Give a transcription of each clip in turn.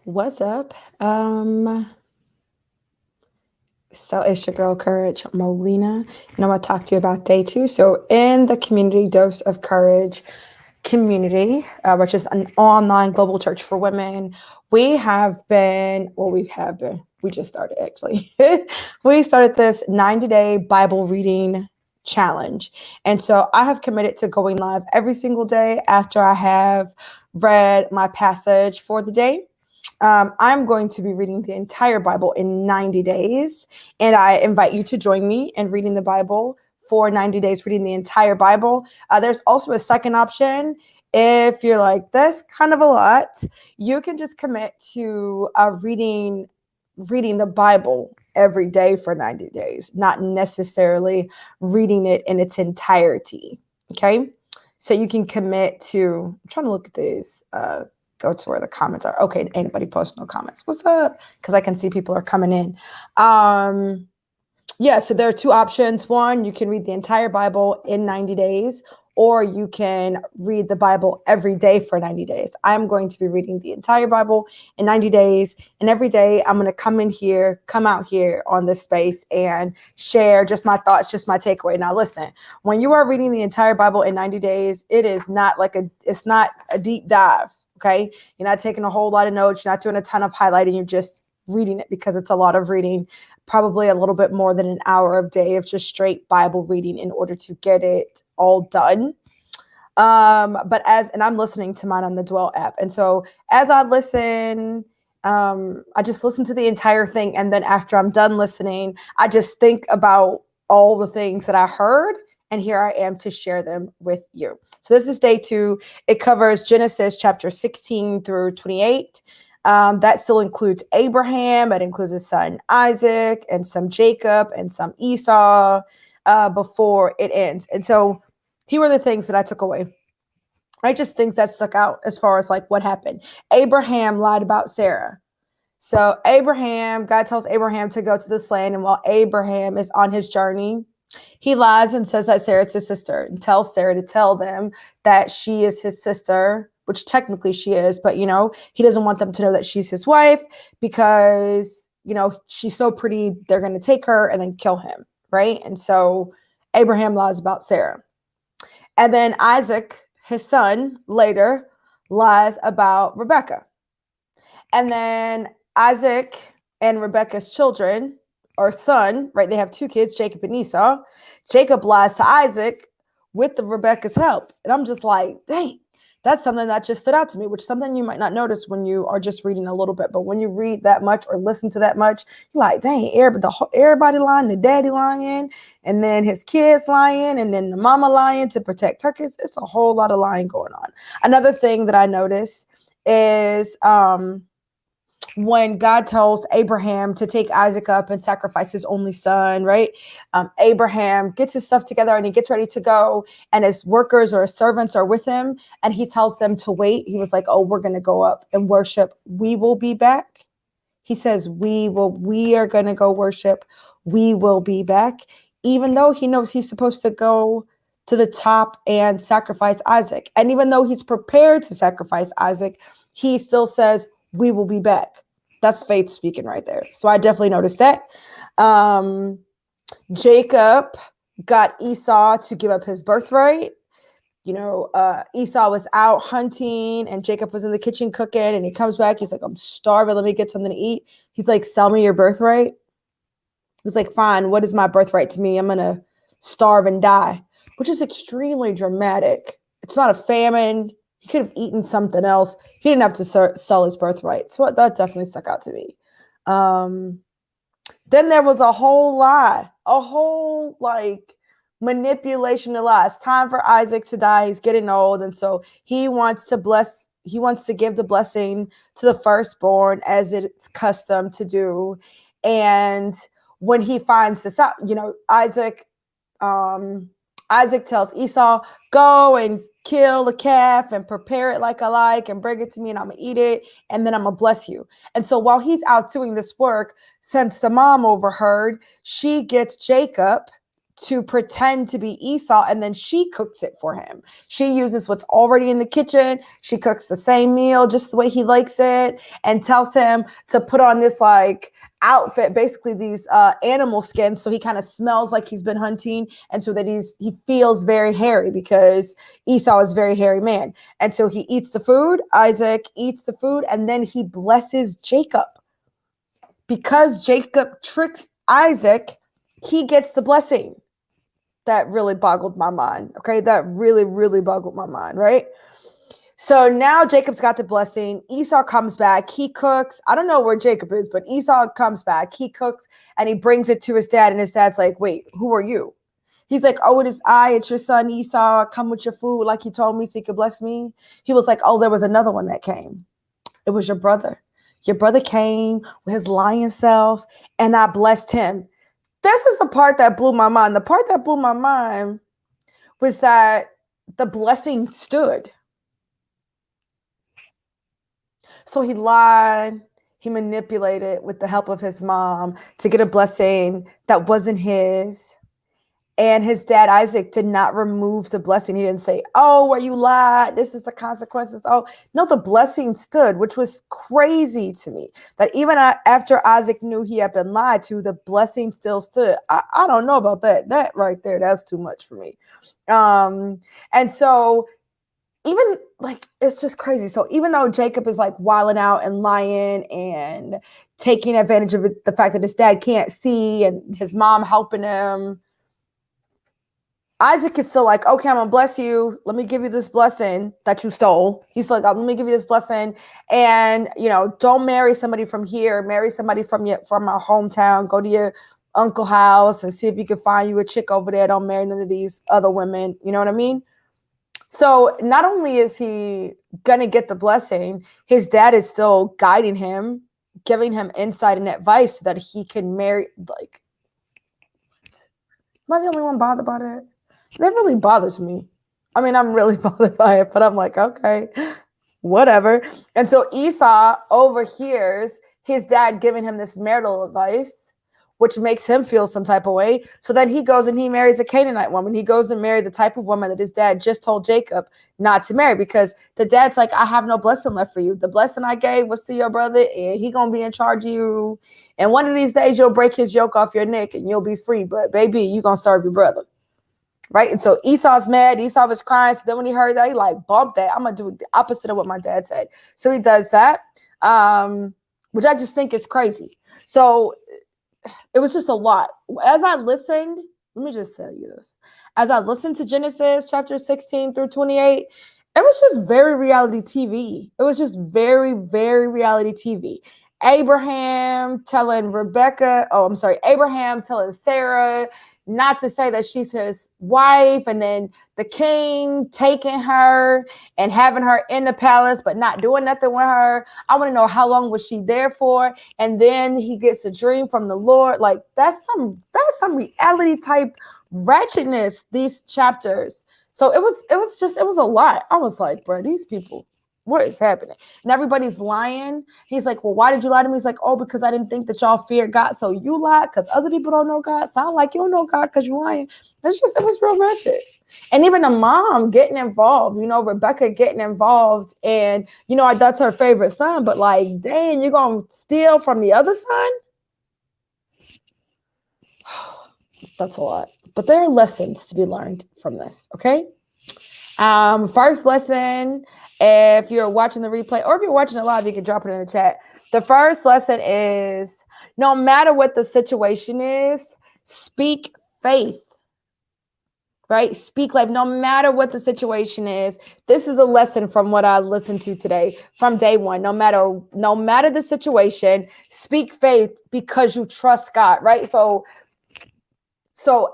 What's up? So it's your girl Courage Molina, and I'm gonna talk to you about day two. So in the community dose of courage community, which is an online global church for women, we just started actually. We started this 90-day Bible reading challenge. And so I have committed to going live every single day after I have read my passage for the day. I'm going to be reading the entire Bible in 90 days, and I invite you to join me in reading the Bible for 90 days, reading the entire Bible. There's also a second option. If you're like, this kind of a lot, you can just commit to reading the Bible every day for 90 days, not necessarily reading it in its entirety. Okay. So you can commit to, I'm trying to look at these. Go to where the comments are. Okay, anybody post no comments. What's up? Because I can see people are coming in. Yeah, so there are two options. One, you can read the entire Bible in 90 days, or you can read the Bible every day for 90 days. I'm going to be reading the entire Bible in 90 days, and every day I'm going to come out here on this space and share just my thoughts, just my takeaway. Now, listen, when you are reading the entire Bible in 90 days, it's not a deep dive. Okay. You're not taking a whole lot of notes. You're not doing a ton of highlighting. You're just reading it because it's a lot of reading, probably a little bit more than an hour of day of just straight Bible reading in order to get it all done. And I'm listening to mine on the Dwell app. And so as I listen, I just listen to the entire thing. And then after I'm done listening, I just think about all the things that I heard. And here I am to share them with you. So this is day two. It covers Genesis chapter 16 through 28. That still includes Abraham. It includes his son Isaac and some Jacob and some Esau before it ends. And so here were the things that I took away. I just think that stuck out as far as like what happened. Abraham lied about Sarah. So God tells Abraham to go to this land. And while Abraham is on his journey, he lies and says that Sarah's his sister and tells Sarah to tell them that she is his sister, which technically she is, but he doesn't want them to know that she's his wife because, she's so pretty, they're going to take her and then kill him, right? And so Abraham lies about Sarah. And then Isaac, his son, later lies about Rebecca. And then Isaac and Rebecca's children or son, right? They have two kids, Jacob and Esau. Jacob lies to Isaac with Rebecca's help. And I'm just like, dang, that's something that just stood out to me, which is something you might not notice when you are just reading a little bit. But when you read that much or listen to that much, you're like, dang, everybody lying, the daddy lying, and then his kids lying, and then the mama lying to protect her kids. It's a whole lot of lying going on. Another thing that I noticed is when God tells Abraham to take Isaac up and sacrifice his only son, right? Abraham gets his stuff together and he gets ready to go, and his workers or his servants are with him, and he tells them to wait. He was like, oh, we're going to go up and worship. We will be back. He says, we are going to go worship. We will be back. Even though he knows he's supposed to go to the top and sacrifice Isaac. And even though he's prepared to sacrifice Isaac, he still says, we will be back. That's faith speaking right there. So I definitely noticed that. Jacob got Esau to give up his birthright. Esau was out hunting and Jacob was in the kitchen cooking, and he comes back. He's like, I'm starving. Let me get something to eat. He's like, sell me your birthright. He's like, fine. What is my birthright to me? I'm going to starve and die, which is extremely dramatic. It's not a famine. He could have eaten something else. He didn't have to sell his birthright. So that definitely stuck out to me. Then there was a whole lie, manipulation of lies. Time for Isaac to die. He's getting old. And so he wants to give the blessing to the firstborn as it's custom to do. And when he finds this out, Isaac tells Esau, go and kill a calf and prepare it like I like and bring it to me and I'm going to eat it and then I'm going to bless you. And so while he's out doing this work, since the mom overheard, she gets Jacob to pretend to be Esau, and then she cooks it for him. She uses what's already in the kitchen. She cooks the same meal just the way he likes it, and tells him to put on this like outfit, basically these animal skins, so he kind of smells like he's been hunting, and so that he feels very hairy, because Esau is a very hairy man. And so he eats the food, Isaac eats the food, and then he blesses Jacob. Because Jacob tricks Isaac, he gets the blessing. That really boggled my mind. Okay, that really, really boggled my mind, right? So now Jacob's got the blessing. Esau comes back. He cooks. I don't know where Jacob is, but Esau comes back. He cooks and he brings it to his dad. And his dad's like, wait, who are you? He's like, oh, it is I. It's your son Esau. I come with your food like you told me so you could bless me. He was like, oh, there was another one that came. It was your brother. Your brother came with his lion self and I blessed him. This is the part that blew my mind. The part that blew my mind was that the blessing stood. So he lied, he manipulated with the help of his mom to get a blessing that wasn't his. And his dad, Isaac, did not remove the blessing. He didn't say, oh, where you lied, this is the consequences. Oh, no, the blessing stood, which was crazy to me. That even after Isaac knew he had been lied to, the blessing still stood. I don't know about that. That right there, that's too much for me. And so even like, it's just crazy. So even though Jacob is like wilding out and lying and taking advantage of the fact that his dad can't see and his mom helping him, Isaac is still like, okay, I'm going to bless you. Let me give you this blessing that you stole. He's like, let me give you this blessing. And, you know, don't marry somebody from here. Marry somebody from our hometown. Go to your uncle's house and see if you can find you a chick over there. Don't marry none of these other women. You know what I mean? So not only is he going to get the blessing, his dad is still guiding him, giving him insight and advice so that he can marry. Like, am I the only one bothered by it? That really bothers me. I mean, I'm really bothered by it, but I'm like, okay, whatever. And so Esau overhears his dad giving him this marital advice, which makes him feel some type of way. So then he goes and he marries a Canaanite woman. He goes and marries the type of woman that his dad just told Jacob not to marry, because the dad's like, I have no blessing left for you. The blessing I gave was to your brother, and he going to be in charge of you. And one of these days you'll break his yoke off your neck and you'll be free. But baby, you're going to serve your brother. Right. And so Esau's mad. Esau was crying. So then when he heard that, he like bumped that. I'm going to do the opposite of what my dad said. So he does that, which I just think is crazy. So it was just a lot. As I listened, let me just tell you this. As I listened to Genesis chapter 16 through 28, it was just very reality TV. It was just very, very reality TV. Abraham telling Sarah not to say that she's his wife, and then the king taking her and having her in the palace but not doing nothing with her. I want to know, how long was she there for? And then he gets a dream from the Lord. Like, that's some reality type ratchetness, these chapters. So it was a lot. I was like, bro, these people, what is happening? And everybody's lying. He's like, well, why did you lie to me? He's like, oh, because I didn't think that y'all feared God. So you lied because other people don't know God. Sound like you don't know God because you're lying. It was real wretched. And even the mom getting involved, Rebecca getting involved, and, that's her favorite son. But like, dang, you're going to steal from the other son? That's a lot. But there are lessons to be learned from this, okay? First lesson, if you're watching the replay or if you're watching it live, you can drop it in the chat. The first lesson is, no matter what the situation is, speak faith, right? Speak life, no matter what the situation is. This is a lesson from what I listened to today, from day one. No matter the situation, speak faith because you trust God, right? So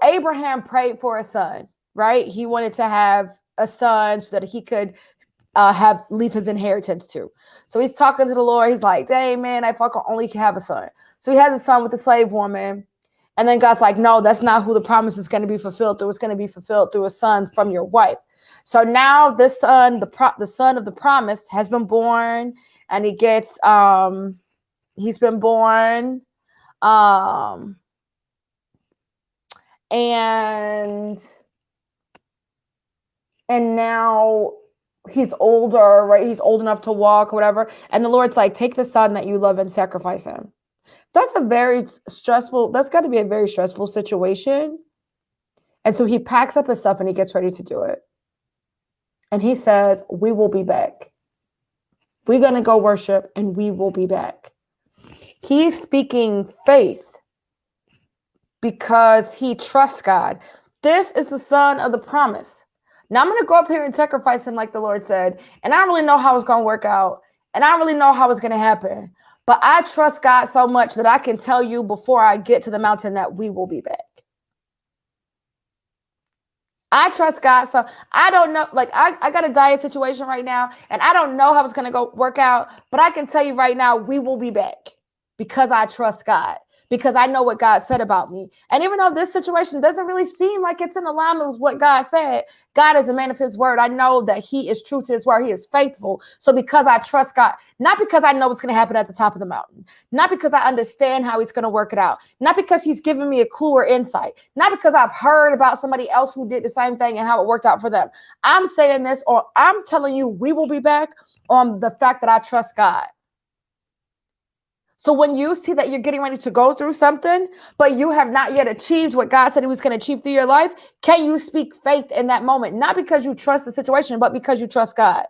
Abraham prayed for a son, right? He wanted to have a son so that he could leave his inheritance to. So he's talking to the Lord. He's like, dang, man, I fucking only can have a son. So he has a son with a slave woman. And then God's like, no, that's not who the promise is going to be fulfilled through. It's going to be fulfilled through a son from your wife. So now this son, the son of the promise, has been born, and he's been born. and now he's older, right? He's old enough to walk or whatever. And the Lord's like, take the son that you love and sacrifice him. That's got to be a very stressful situation. And so he packs up his stuff and he gets ready to do it. And he says, we will be back. We're going to go worship and we will be back. He's speaking faith because he trusts God. This is the son of the promise. Now I'm going to go up here and sacrifice him like the Lord said. And I don't really know how it's going to work out. And I don't really know how it's going to happen. But I trust God so much that I can tell you before I get to the mountain that we will be back. I trust God. So I don't know. Like I got a diet situation right now. And I don't know how it's going to work out. But I can tell you right now, we will be back because I trust God. Because I know what God said about me. And even though this situation doesn't really seem like it's in alignment with what God said, God is a man of his word. I know that he is true to his word. He is faithful. So because I trust God, not because I know what's going to happen at the top of the mountain, not because I understand how he's going to work it out, not because he's given me a clue or insight, not because I've heard about somebody else who did the same thing and how it worked out for them. I'm saying this, or I'm telling you, we will be back on the fact that I trust God. So when you see that you're getting ready to go through something, but you have not yet achieved what God said he was going to achieve through your life, can you speak faith in that moment? Not because you trust the situation, but because you trust God.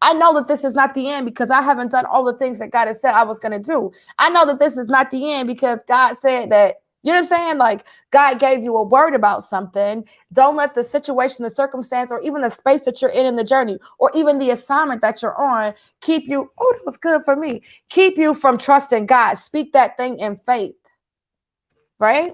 I know that this is not the end because I haven't done all the things that God has said I was going to do. I know that this is not the end because God said that, you know what I'm saying? Like God gave you a word about something. Don't let the situation, the circumstance, or even the space that you're in the journey, or even the assignment that you're on, keep you, oh, that was good for me, keep you from trusting God. Speak that thing in faith, right?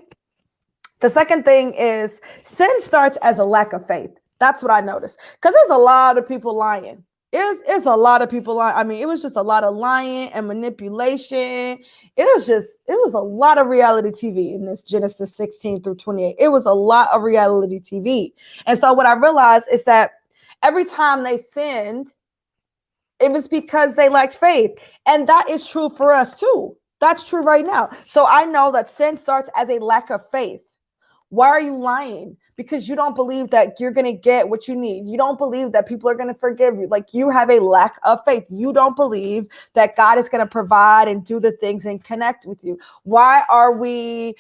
The second thing is sin starts as a lack of faith. That's what I noticed. Because there's a lot of people lying. It's a lot of people lying. I mean, it was just a lot of lying and manipulation. It was a lot of reality TV in this Genesis 16 through 28. It was a lot of reality TV. And so what I realized is that every time they sinned, it was because they lacked faith. And that is true for us too. That's true right now. So I know that sin starts as a lack of faith. Why are you lying? Because you don't believe that you're going to get what you need. You don't believe that people are going to forgive you. Like you have a lack of faith. You don't believe that God is going to provide and do the things and connect with you. Why are we,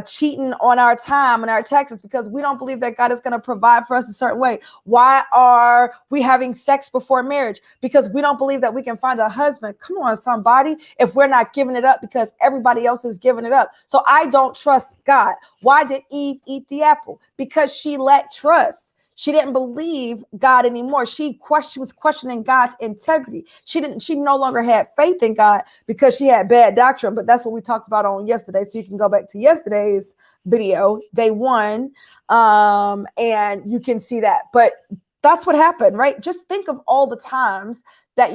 cheating on our time and our taxes? Because we don't believe that God is going to provide for us a certain way. Why are we having sex before marriage? Because we don't believe that we can find a husband. Come on, somebody, if we're not giving it up because everybody else is giving it up. So I don't trust God. Why did Eve eat the apple? Because she lacked trust. She didn't believe God anymore. She was questioning God's integrity. She no longer had faith in God because she had bad doctrine. But that's what we talked about on yesterday. So you can go back to yesterday's video, day 1, and you can see that. But that's what happened, right? Just think of all the times that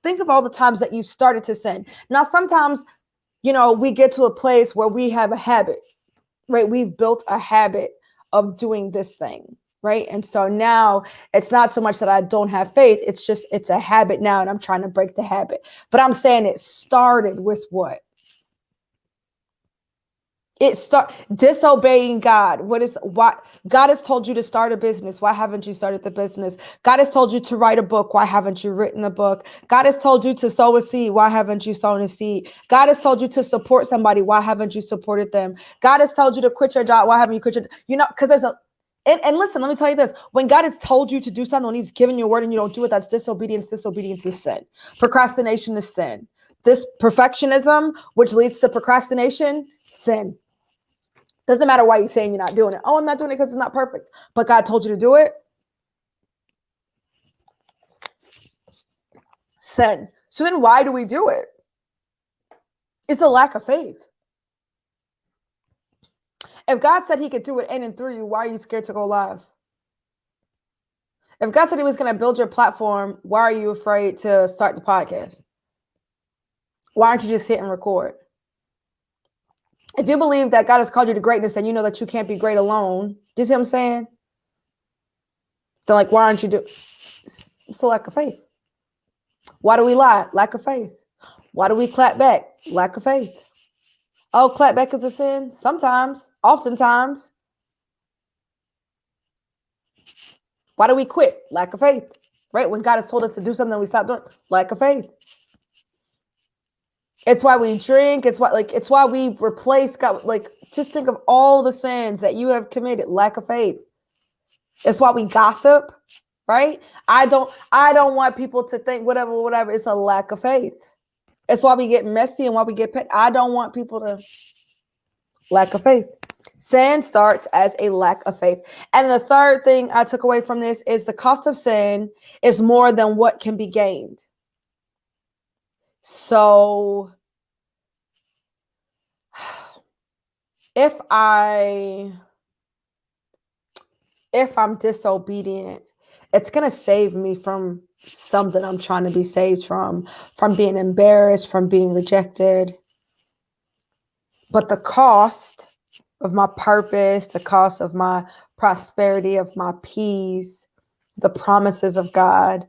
think of all the times that you started to sin. Now, sometimes, we get to a place where we have a habit, right? We've built a habit of doing this thing, right? And so now it's not so much that I don't have faith. It's a habit now, and I'm trying to break the habit. But I'm saying it started with what? Disobeying God. Why God has told you to start a business? Why haven't you started the business? God has told you to write a book. Why haven't you written the book? God has told you to sow a seed. Why haven't you sown a seed? God has told you to support somebody. Why haven't you supported them? God has told you to quit your job. Why haven't you quit your, because there's and listen, let me tell you this. When God has told you to do something, when he's given you a word and you don't do it, that's disobedience. Disobedience is sin. Procrastination is sin. This perfectionism, which leads to procrastination, sin. Doesn't matter why you're saying you're not doing it. Oh, I'm not doing it because it's not perfect. But God told you to do it. Sin. So then why do we do it? It's a lack of faith. If God said he could do it in and through you, why are you scared to go live? If God said he was going to build your platform, why are you afraid to start the podcast? Why aren't you just hitting record? If you believe that God has called you to greatness and you know that you can't be great alone, do you see what I'm saying? Then why aren't you it's a lack of faith. Why do we lie? Lack of faith. Why do we clap back? Lack of faith. Oh, clapback is a sin? Sometimes, oftentimes. Why do we quit? Lack of faith, right? When God has told us to do something, we stop doing. Lack of faith. It's why we drink. It's why we replace God. Like, just think of all the sins that you have committed. Lack of faith. It's why we gossip, right? I don't want people to think whatever. It's a lack of faith. It's why we get messy and why we get picked. I don't want people to lack of faith. Sin starts as a lack of faith. And the third thing I took away from this is the cost of sin is more than what can be gained. So if I'm disobedient, it's going to save me from something I'm trying to be saved from being embarrassed, from being rejected. But the cost of my purpose, the cost of my prosperity, of my peace, the promises of God,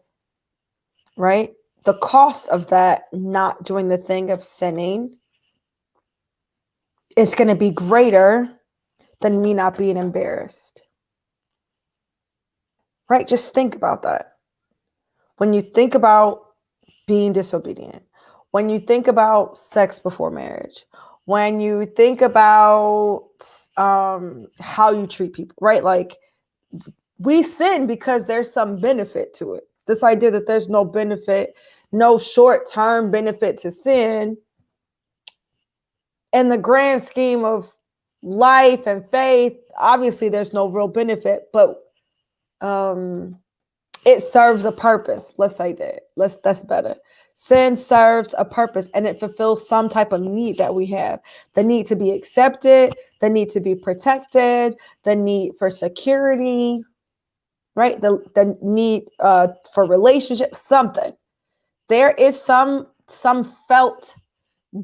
right? The cost of that not doing the thing of sinning is going to be greater than me not being embarrassed. Right? Just think about that. When you think about being disobedient, when you think about sex before marriage, when you think about how you treat people, right? Like, we sin because there's some benefit to it. This idea that there's no benefit, no short-term benefit to sin, in the grand scheme of life and faith, obviously there's no real benefit, but it serves a purpose. Let's say that. That's better. Sin serves a purpose, and it fulfills some type of need that we have. The need to be accepted, the need to be protected, the need for security, right? The need for relationship, something. There is some felt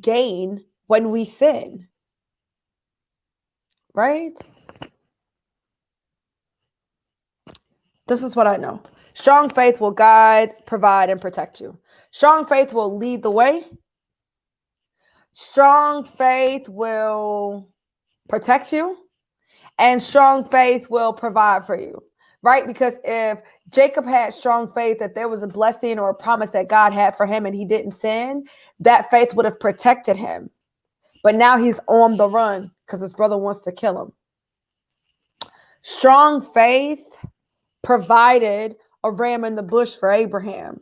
gain when we sin, right? This is what I know. Strong faith will guide, provide, and protect you. Strong faith will lead the way. Strong faith will protect you. And strong faith will provide for you, right? Because if Jacob had strong faith that there was a blessing or a promise that God had for him and he didn't sin, that faith would have protected him. But now he's on the run because his brother wants to kill him. Strong faith provided a ram in the bush for Abraham.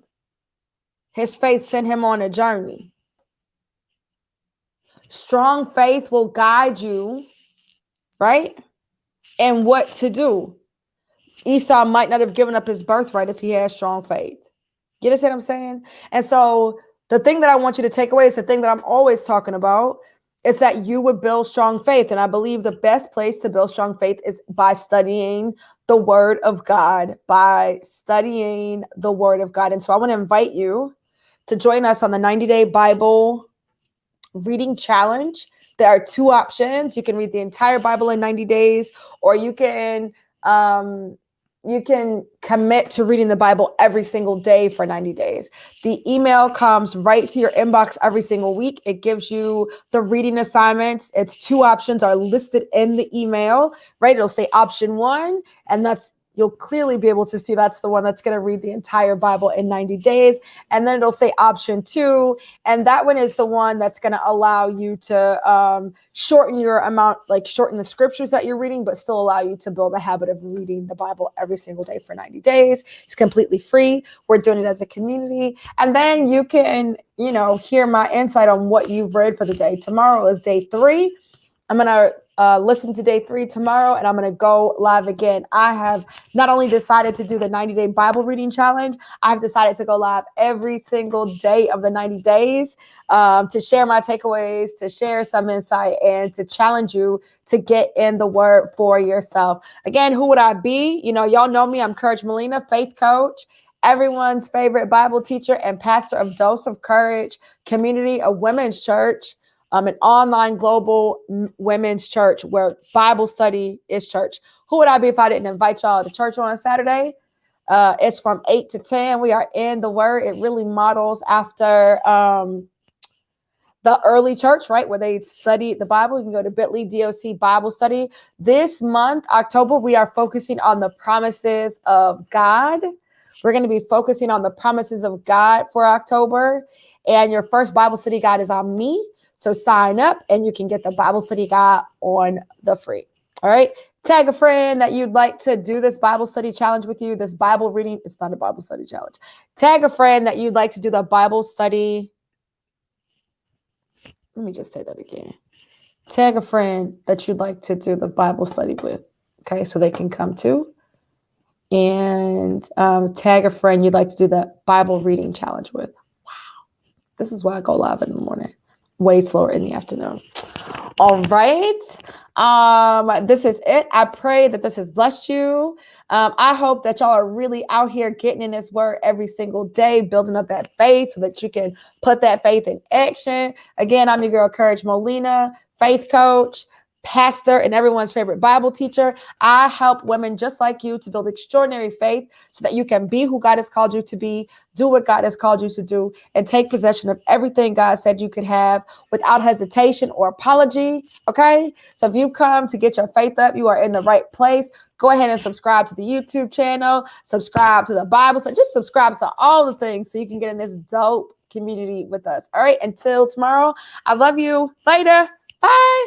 His faith sent him on a journey. Strong faith will guide you, right? And what to do. Esau might not have given up his birthright if he had strong faith. You understand what I'm saying? And so the thing that I want you to take away is the thing that I'm always talking about. It's that you would build strong faith. And I believe the best place to build strong faith is by studying the word of God, by studying the word of God. And so I want to invite you to join us on the 90-day Bible reading challenge. There are two options. You can read the entire Bible in 90 days, or you can commit to reading the Bible every single day for 90 days. The email comes right to your inbox every single week. It gives you the reading assignments. Its two options are listed in the email, right? It'll say option 1, and you'll clearly be able to see that's the one that's going to read the entire Bible in 90 days. And then it'll say option 2. And that one is the one that's going to allow you to shorten the scriptures that you're reading, but still allow you to build a habit of reading the Bible every single day for 90 days. It's completely free. We're doing it as a community. And then you can, hear my insight on what you've read for the day. Tomorrow is day 3. I'm going to listen to day 3 tomorrow, and I'm going to go live again. I have not only decided to do the 90-day Bible reading challenge, I've decided to go live every single day of the 90 days to share my takeaways, to share some insight, and to challenge you to get in the word for yourself. Again, who would I be? Y'all know me. I'm Courage Molina, faith coach, everyone's favorite Bible teacher, and pastor of Dose of Courage Community, a women's church. An online global women's church where Bible study is church. Who would I be if I didn't invite y'all to church on Saturday? It's from 8 to 10. We are in the word. It really models after the early church, right, where they study the Bible. You can go to bit.ly/DOC Bible study. This month, October, we are focusing on the promises of God. We're going to be focusing on the promises of God for October. And your first Bible study guide is on me. So sign up and you can get the Bible study guide on the free. All right. Tag a friend that you'd like to do this Bible study challenge with you. This Bible reading, it's not a Bible study challenge. Tag a friend that you'd like to do the Bible study. Let me just say that again. Tag a friend that you'd like to do the Bible study with. Okay. So they can come too. And tag a friend you'd like to do the Bible reading challenge with. Wow. This is why I go live in the morning. Way slower in the afternoon. All right. This is it. I pray that this has blessed you. I hope that y'all are really out here getting in this word every single day, building up that faith so that you can put that faith in action. Again, I'm your girl, Courage Molina, faith coach, pastor, and everyone's favorite Bible teacher. I help women just like you to build extraordinary faith so that you can be who God has called you to be, do what God has called you to do, and take possession of everything God said you could have without hesitation or apology. Okay? So if you've come to get your faith up, you are in the right place. Go ahead and subscribe to the YouTube channel, subscribe to the Bible. So just subscribe to all the things so you can get in this dope community with us. All right? Until tomorrow, I love you. Later. Bye.